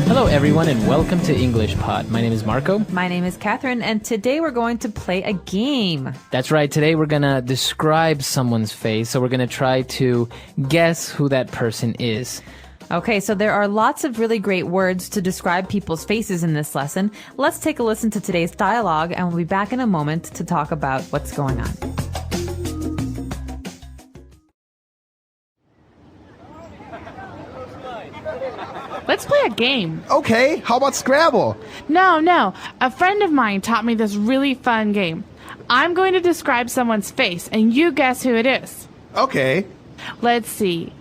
Hello everyone and welcome to English Pod. My name is Marco. My name is Catherine, and today we're going to play a game. That's right. Today we're going to describe someone's face. So we're going to try to guess who that person is. Okay, so there are lots of really great words to describe people's faces in this lesson. Let's take a listen to today's dialogue, and we'll be back in a moment to talk about what's going on. Let's play a game. Okay, how about Scrabble? No. A friend of mine taught me this really fun game. I'm going to describe someone's face, and you guess who it is. Okay. Let's see.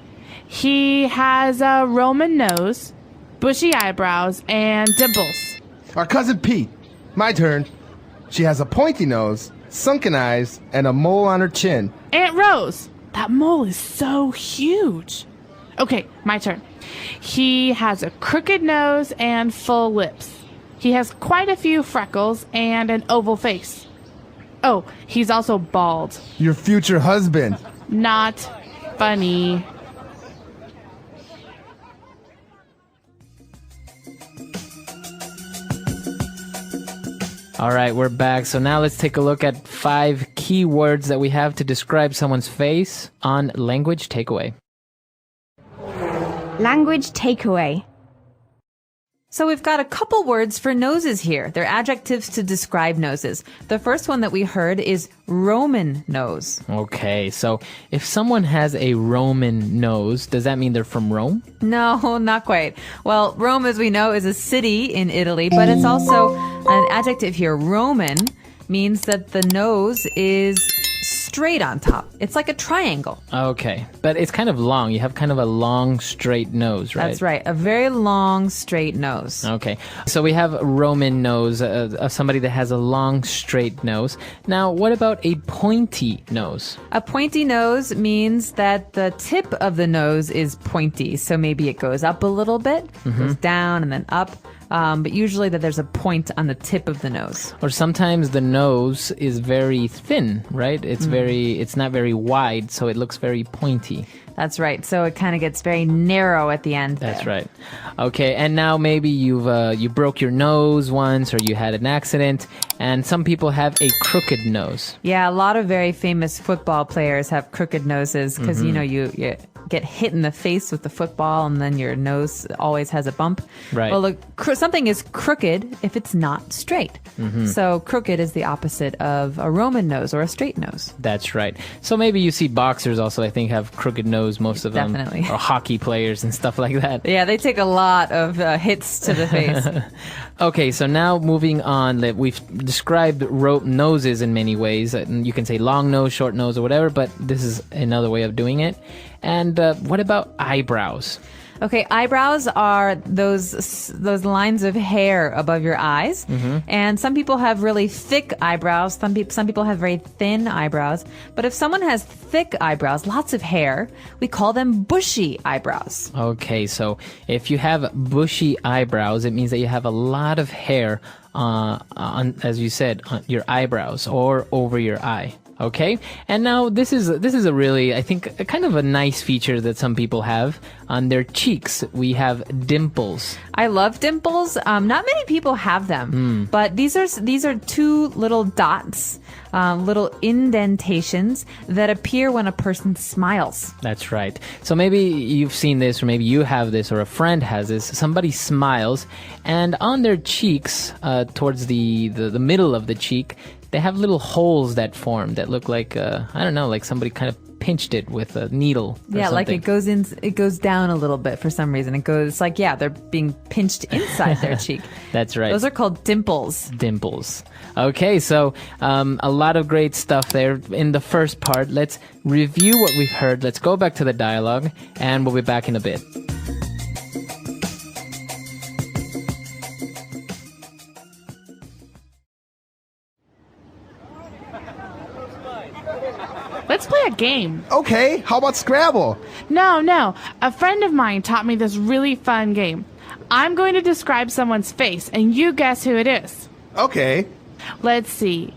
He has a Roman nose, bushy eyebrows, and dimples. Our cousin Pete. My turn. She has a pointy nose, sunken eyes, and a mole on her chin. Aunt Rose. That mole is so huge. Okay, my turn. He has a crooked nose and full lips. He has quite a few freckles and an oval face. Oh, he's also bald. Your future husband. Not funny. All right, we're back. So now let's take a look at 5 key words that we have to describe someone's face on Language Takeaway. Language takeaway. So we've got a couple words for noses here. They're adjectives to describe noses. The first one that we heard is Roman nose. Okay, so if someone has a Roman nose, does that mean they're from Rome? No, not quite. Well, Rome, as we know, is a city in Italy, but it's also an adjective here. Roman means that the nose is straight on top. It's like a triangle. Okay, but it's kind of long. You have kind of a long, straight nose, right? That's right. A very long, straight nose. Okay, so we have a Roman nose, somebody that has a long, straight nose. Now, what about a pointy nose? A pointy nose means that the tip of the nose is pointy. So maybe it goes up a little bit, goes down and then up. But usually that there's a point on the tip of the nose. Or sometimes the nose is very thin, right? It's not very wide, so it looks very pointy. That's right. So it kind of gets very narrow at the end. That's right. Okay, and now maybe you broke your nose once, or you had an accident, and some people have a crooked nose. Yeah, a lot of very famous football players have crooked noses because, you know, you get hit in the face with the football and then your nose always has a bump. Right. Well, look, something is crooked if it's not straight. So crooked is the opposite of a Roman nose or a straight nose. That's right. So maybe you see boxers also, I think, have crooked nose, most of them. Definitely. Or hockey players and stuff like that. Yeah, they take a lot of hits to the face. Okay, so now moving on, we've described noses in many ways. You can say long nose, short nose, or whatever, but this is another way of doing it. And what about eyebrows? Okay, eyebrows are those lines of hair above your eyes. And some people have really thick eyebrows. Some people have very thin eyebrows. But if someone has thick eyebrows, lots of hair, we call them bushy eyebrows. Okay, so if you have bushy eyebrows, it means that you have a lot of hair on, as you said, on your eyebrows or over your eye. Okay, and now this is a really, I think, a kind of a nice feature that some people have on their cheeks. We have dimples. I love dimples. Not many people have them, but these are 2 little dots, little indentations that appear when a person smiles. That's right. So maybe you've seen this, or maybe you have this, or a friend has this. Somebody smiles, and on their cheeks, towards the middle of the cheek, they have little holes that form that look like, I don't know, like somebody kind of pinched it with a needle. Yeah, like it goes down a little bit for some reason. It's like, yeah, they're being pinched inside their cheek. That's right. Those are called dimples. Dimples. Okay, so a lot of great stuff there in the first part. Let's review what we've heard. Let's go back to the dialogue, and we'll be back in a bit. Let's play a game. Okay, how about Scrabble? No. A friend of mine taught me this really fun game. I'm going to describe someone's face, and you guess who it is. Okay. Let's see.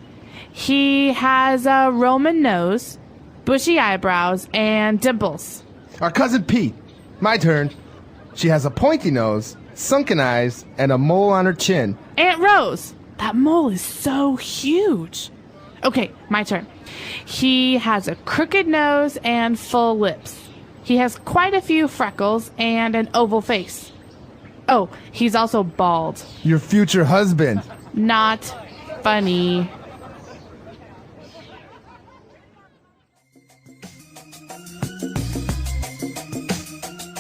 He has a Roman nose, bushy eyebrows, and dimples. Our cousin Pete. My turn. She has a pointy nose, sunken eyes, and a mole on her chin. Aunt Rose, that mole is so huge. Okay, my turn. He has a crooked nose and full lips. He has quite a few freckles and an oval face. Oh, he's also bald. Your future husband. Not funny.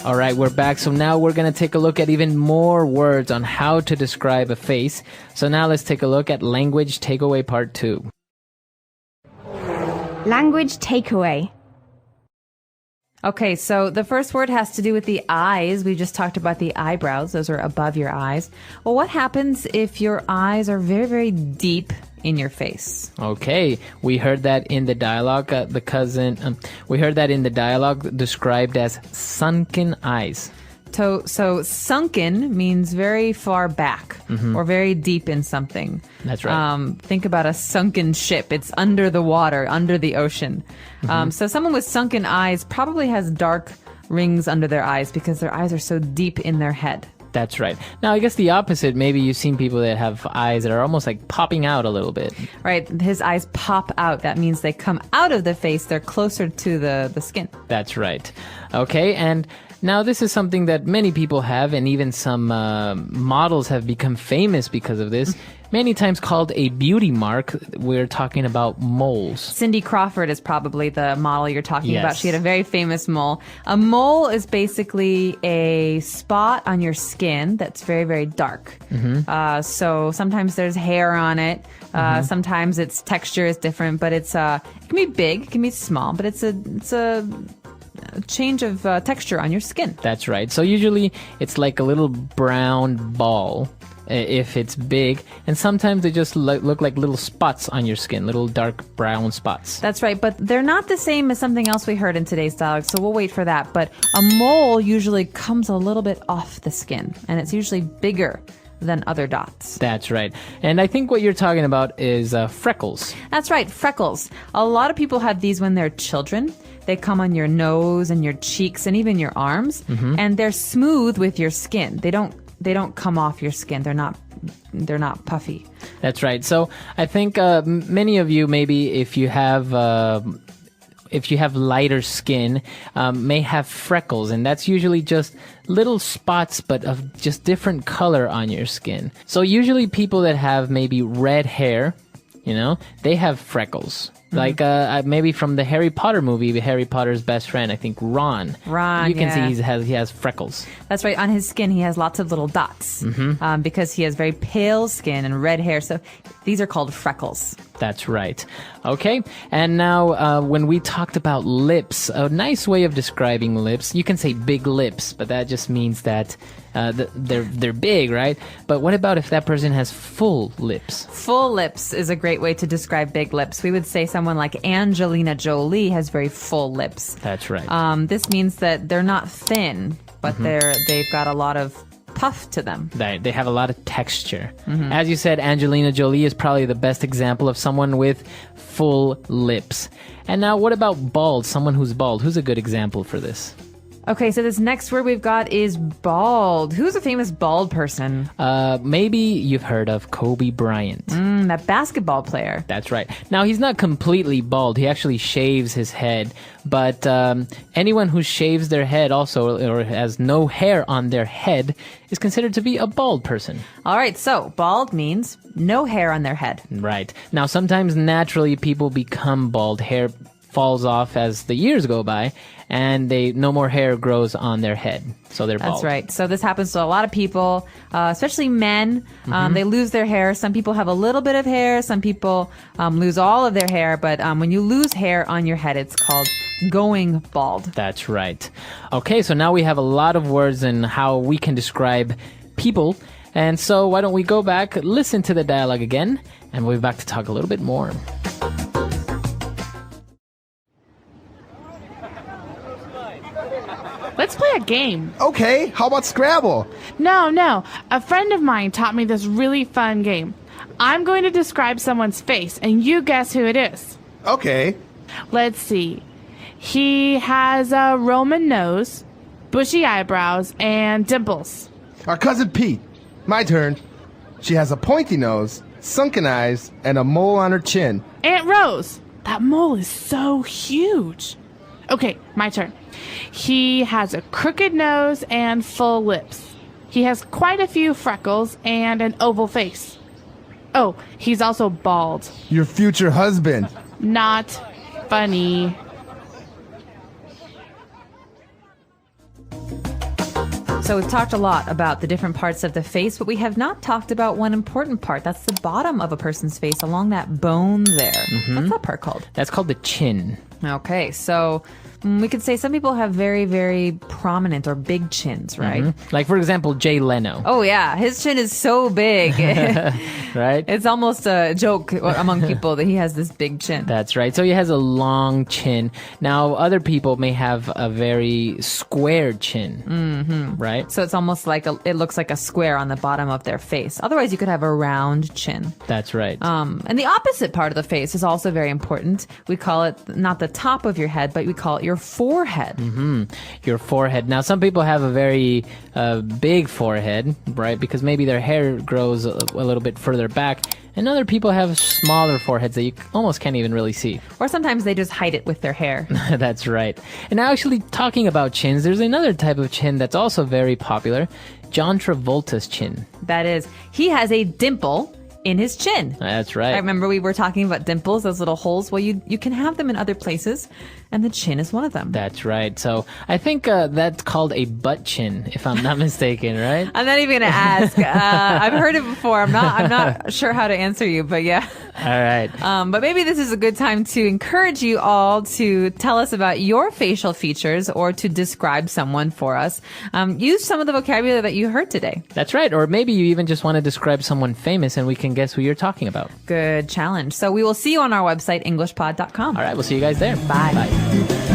All right, we're back. So now we're going to take a look at even more words on how to describe a face. So now let's take a look at language takeaway part 2. Language takeaway. Okay, so the first word has to do with the eyes. We just talked about the eyebrows. Those are above your eyes. Well, what happens if your eyes are very, very deep in your face? Okay, we heard that in the dialogue. We heard that in the dialogue described as sunken eyes. So sunken means very far back or very deep in something. That's right. Think about a sunken ship. It's under the water, under the ocean. So someone with sunken eyes probably has dark rings under their eyes because their eyes are so deep in their head. That's right. Now, I guess the opposite, maybe you've seen people that have eyes that are almost like popping out a little bit. Right. His eyes pop out. That means they come out of the face. They're closer to the skin. That's right. Okay, and now this is something that many people have, and even some models have become famous because of this. Many times called a beauty mark. We're talking about moles. Cindy Crawford is probably the model you're talking Yes. about. She had a very famous mole. A mole is basically a spot on your skin that's very, very dark. So sometimes there's hair on it. Sometimes its texture is different, but it can be big, it can be small, but it's a change of texture on your skin. That's right. So usually it's like a little brown ball if it's big, and sometimes they just look like little spots on your skin, little dark brown spots. That's right, but they're not the same as something else we heard in today's dialogue, so we'll wait for that. But a mole usually comes a little bit off the skin, and it's usually bigger than other dots. That's right. And I think what you're talking about is freckles. That's right, freckles. A lot of people have these when they're children. They come on your nose and your cheeks and even your arms, and they're smooth with your skin. They don't come off your skin. They're not puffy. That's right. So I think many of you, maybe if you have lighter skin, may have freckles, and that's usually just little spots, but of just different color on your skin. So usually people that have maybe red hair, they have freckles. Like maybe from the Harry Potter movie, Harry Potter's best friend, I think Ron. Ron, you can yeah. see he has freckles. That's right. On his skin, he has lots of little dots because he has very pale skin and red hair. So these are called freckles. That's right. Okay. And now when we talked about lips, a nice way of describing lips, you can say big lips, but that just means that they're big, right? But what about if that person has full lips? Full lips is a great way to describe big lips. We would say someone like Angelina Jolie has very full lips. That's right. This means that they're not thin, but they've got a lot of puff to them. They have a lot of texture. As you said, Angelina Jolie is probably the best example of someone with full lips. And now what about bald? Someone who's bald. Who's a good example for this? Okay, so this next word we've got is bald. Who's a famous bald person? Maybe you've heard of Kobe Bryant. That basketball player. That's right. Now, he's not completely bald. He actually shaves his head. But anyone who shaves their head also, or has no hair on their head, is considered to be a bald person. All right, so bald means no hair on their head. Right. Now, sometimes naturally people become bald. Hair falls off as the years go by, and no more hair grows on their head, so they're bald. That's right. So this happens to a lot of people, especially men. They lose their hair. Some people have a little bit of hair. Some people lose all of their hair. But when you lose hair on your head, it's called going bald. That's right. Okay, so now we have a lot of words and how we can describe people. And so why don't we go back, listen to the dialogue again, and we'll be back to talk a little bit more. Let's play a game. Okay, how about Scrabble? No. A friend of mine taught me this really fun game. I'm going to describe someone's face, and you guess who it is. Okay. Let's see. He has a Roman nose, bushy eyebrows, and dimples. Our cousin Pete. My turn. She has a pointy nose, sunken eyes, and a mole on her chin. Aunt Rose. That mole is so huge. Okay, my turn. He has a crooked nose and full lips. He has quite a few freckles and an oval face. Oh, he's also bald. Your future husband. Not funny. So we've talked a lot about the different parts of the face, but we have not talked about one important part. That's the bottom of a person's face, along that bone there. What's that part called? That's called the chin. Okay, so we could say some people have very, very prominent or big chins, right? Like, for example, Jay Leno, Oh, yeah. His chin is so big. right? It's almost a joke among people that he has this big chin. That's right. So he has a long chin. Now, other people may have a very square chin, right? So it's almost like it looks like a square on the bottom of their face. Otherwise, you could have a round chin. That's right. And the opposite part of the face is also very important. We call it not the top of your head, but we call it your forehead. Your forehead. Now, some people have a very big forehead, right? Because maybe their hair grows a little bit further back. And other people have smaller foreheads that you almost can't even really see. Or sometimes they just hide it with their hair. That's right. And now, actually, talking about chins, there's another type of chin that's also very popular. John Travolta's chin. That is, he has a dimple in his chin. That's right. I remember we were talking about dimples, those little holes. Well, you can have them in other places, and the chin is one of them. That's right. So I think that's called a butt chin, if I'm not mistaken, right? I'm not even going to ask. I've heard it before. I'm not sure how to answer you, but yeah. All right. But maybe this is a good time to encourage you all to tell us about your facial features or to describe someone for us. Use some of the vocabulary that you heard today. That's right. Or maybe you even just want to describe someone famous and we can guess who you're talking about. Good challenge. So we will see you on our website, englishpod.com. All right. We'll see you guys there. Bye. Bye.